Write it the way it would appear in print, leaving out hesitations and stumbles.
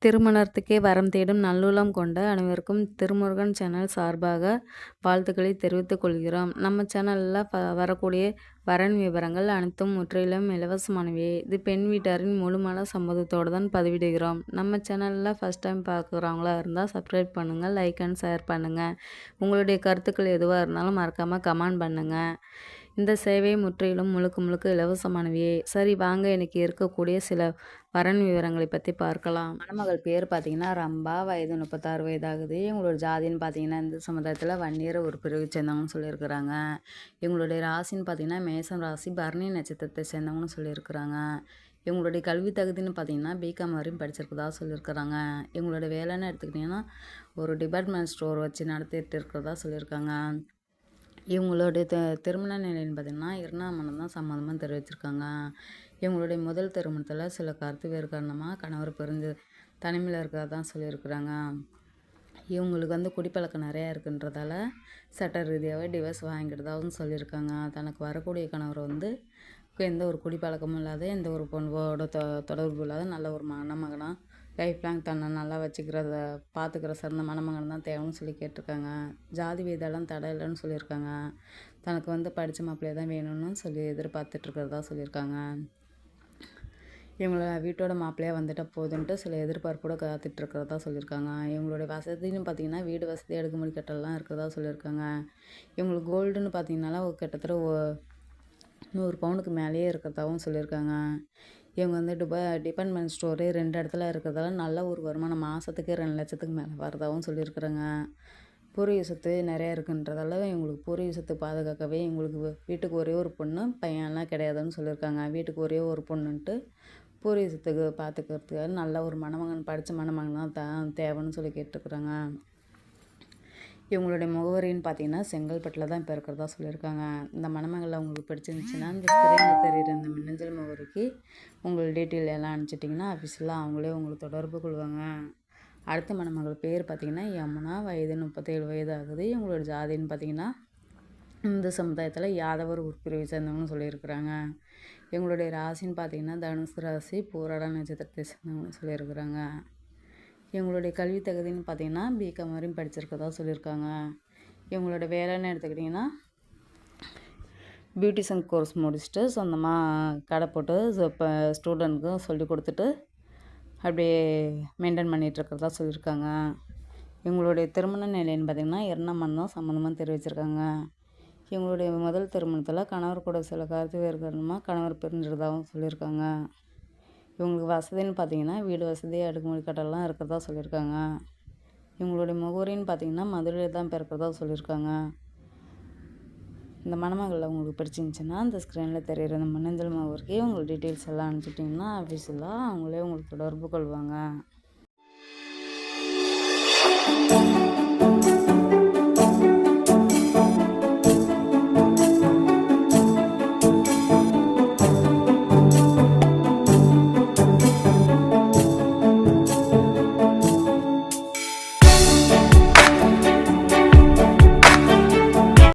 திருமணத்துக்கே வரம் தேடும் நல்லுள்ளம் கொண்ட அனைவருக்கும் திருமுருகன் சேனல் சார்பாக வாழ்த்துக்களை தெரிவித்துக் கொள்கிறோம். நம்ம சேனலில் வரக்கூடிய வரன் விவரங்கள் அனைத்தும் முற்றிலும் இலவசமானவை. இது பெண் வீட்டாரின் முழுமான சம்மதத்தோடு தான் பதிவிடுகிறோம். நம்ம சேனலில் ஃபஸ்ட் டைம் பார்க்குறவங்களா இருந்தால் சப்ஸ்கிரைப் பண்ணுங்கள், லைக் அண்ட் ஷேர் பண்ணுங்கள். உங்களுடைய கருத்துக்கள் எதுவாக இருந்தாலும் மறக்காமல் கமெண்ட் பண்ணுங்கள். இந்த சேவை முற்றிலும் முழுக்க இலவசமானவையே. சரி வாங்க, இன்றைக்கி இருக்கக்கூடிய சில வரன் விவரங்களை பற்றி பார்க்கலாம். மணமகள் பேர் பார்த்திங்கன்னா ரம்பா, வயது 36 வயதாகுது. இவங்களோட ஜாதின்னு பார்த்திங்கன்னா இந்த சமுதாயத்தில் வன்னியர் ஒரு பிரிவு சேர்ந்தவங்கன்னு சொல்லியிருக்கிறாங்க. இவங்களுடைய ராசின்னு பார்த்திங்கன்னா மேசம் ராசி, பரணி நட்சத்திரத்தை சேர்ந்தவங்கன்னு சொல்லியிருக்கிறாங்க. இவங்களுடைய கல்வி தகுதின்னு பார்த்திங்கன்னா பிகாம் வரையும் படிச்சிருக்கதா சொல்லியிருக்கிறாங்க. இவங்களோட வேலைன்னு எடுத்துக்கிட்டிங்கன்னா ஒரு டிபார்ட்மெண்ட் ஸ்டோர் வச்சு நடத்திட்டு இருக்கிறதா சொல்லியிருக்காங்க. இவங்களுடைய திருமண நிலைன்னு பார்த்திங்கன்னா 2ஆம் மனம் தான் சம்மதமாக தெரிவிச்சிருக்காங்க. இவங்களுடைய முதல் திருமணத்தில் சில கருத்து வேறு காரணமாக கணவர் பிரிஞ்சு தனிமையில் இருக்கிறதா சொல்லியிருக்கிறாங்க. இவங்களுக்கு குடிப்பழக்கம் நிறையா இருக்குன்றதால சட்ட ரீதியாகவே டிவோர்ஸ் வாங்கிக்கிறதாகவும் சொல்லியிருக்காங்க. தனக்கு வரக்கூடிய கணவர் எந்த ஒரு குடிப்பழக்கமும் இல்லாத, எந்த ஒரு பொண்ணோட தொடர்பு இல்லாத நல்ல ஒரு மணமகனாக லைஃப் லாங் தன்னை நல்லா வச்சுக்கிறத பார்த்துக்கிற சிறந்த மணமகன் தான் தேவைன்னு சொல்லி கேட்டிருக்காங்க. ஜாதி வீதெல்லாம் தடை இல்லைன்னு சொல்லியிருக்காங்க. தனக்கு படித்த மாப்பிள்ளையே தான் வேணும்னு சொல்லி எதிர்பார்த்துட்ருக்கிறதா சொல்லியிருக்காங்க. இவங்கள வீட்டோட மாப்பிள்ளையாக வந்துட்டால் போதுன்ட்டு சில எதிர்பார்ப்போடு காத்துட்ருக்கிறதா சொல்லியிருக்காங்க. இவங்களுடைய வசதின்னு பார்த்திங்கன்னா வீடு வசதி, அடுக்குமுறை கட்டலாம் இருக்கிறதா சொல்லியிருக்காங்க. இவங்களுக்கு கோல்டுன்னு பார்த்திங்கனால கிட்டத்தட்ட 100 பவுனுக்கு மேலேயே இருக்கிறதாகவும் சொல்லியிருக்காங்க. இவங்க டிபார்ட்மெண்ட் ஸ்டோரு 2 இடத்துல இருக்கிறதால நல்ல ஒரு வருமானம் மாதத்துக்கு 2 லட்சத்துக்கு மேலே வரதாகவும் சொல்லியிருக்கிறாங்க. பூர்வீக சொத்து நிறையா இருக்குன்றதால இவங்களுக்கு பூர்வீக சொத்து பாதுகாக்கவே இவங்களுக்கு வீட்டுக்கு ஒரே ஒரு பொண்ணு, பையன்லாம் கிடையாதுன்னு சொல்லியிருக்காங்க. வீட்டுக்கு ஒரே ஒரு பொண்ணுன்ட்டு பூர்வீக சொத்துக்கு பார்த்துக்கிறதுக்காக நல்ல ஒரு மணமகன், படித்த மணமகன் தான் தேவைன்னு சொல்லி கேட்டுருக்குறாங்க. இவங்களுடைய முகவரின்னு பார்த்திங்கன்னா செங்கல்பட்டில் தான் இப்போ இருக்கிறதா சொல்லியிருக்காங்க. இந்த மணமகளை உங்களுக்கு பிடிச்சிருந்துச்சின்னா இந்த ஸ்க்ரீனில் தெரிகிற இந்த மின்னஞ்சல் முகவரிக்கு உங்கள் டீட்டெயில் எல்லாம் அனுப்பிச்சிட்டிங்கன்னா ஆஃபீஸில் அவங்களே உங்களுக்கு தொடர்பு கொள்வாங்க. அடுத்த மணமகள் பேர் பார்த்திங்கன்னா யமுனா, வயது 37 வயது ஆகுது. இவங்களோட ஜாதின்னு பார்த்திங்கன்னா இந்த சமுதாயத்தில் யாதவர் உட்பிரிவை சேர்ந்தவங்கன்னு சொல்லியிருக்கிறாங்க. இவங்களுடைய ராசின்னு பார்த்திங்கன்னா தனுசு ராசி, பூராட நட்சத்திரத்தை சேர்ந்தவங்கன்னு சொல்லியிருக்கிறாங்க. இவங்களுடைய கல்வி தகுதின்னு பார்த்திங்கன்னா பிகாம் வரையும் படிச்சிருக்கதா சொல்லியிருக்காங்க. இவங்களோட வேலைன்னு எடுத்துக்கிட்டிங்கன்னா பியூட்டிஷன் கோர்ஸ் முடிச்சுட்டு சொந்தமாக கடை போட்டு இப்போ ஸ்டூடெண்ட்க்கும் சொல்லி கொடுத்துட்டு அப்படியே மெயின்டைன் பண்ணிகிட்ருக்கிறதா சொல்லியிருக்காங்க. இவங்களுடைய திருமண நிலைன்னு பார்த்திங்கன்னா 2ஆம் மனம் தான் சம்மந்தமாக தெரிவிச்சிருக்காங்க. இவங்களுடைய முதல் திருமணத்தில் கணவர் கூட சில கருத்து வேறு காரணமாக கணவர் பிரிஞ்சிருதாகவும் சொல்லியிருக்காங்க. இவங்களுக்கு வசதின்னு பார்த்திங்கன்னா வீடு வசதி, அடுக்குமுறை கட்டலாம் இருக்கிறதா சொல்லியிருக்காங்க. இவங்களுடைய முகவரின்னு பார்த்திங்கன்னா மதுரையில் தான் பிறக்கிறதா சொல்லியிருக்காங்க. இந்த மணமகளில் உங்களுக்கு பிடிச்சிருந்துச்சின்னா இந்த ஸ்க்ரீனில் தெரிகிற இந்த மின்னஞ்சல் முகவரிக்கு உங்கள் டீட்டெயில்ஸ் எல்லாம் அனுப்பிச்சிட்டிங்கன்னா ஆஃபீஸில் அவங்களே உங்களுக்கு தொடர்பு கொள்வாங்க.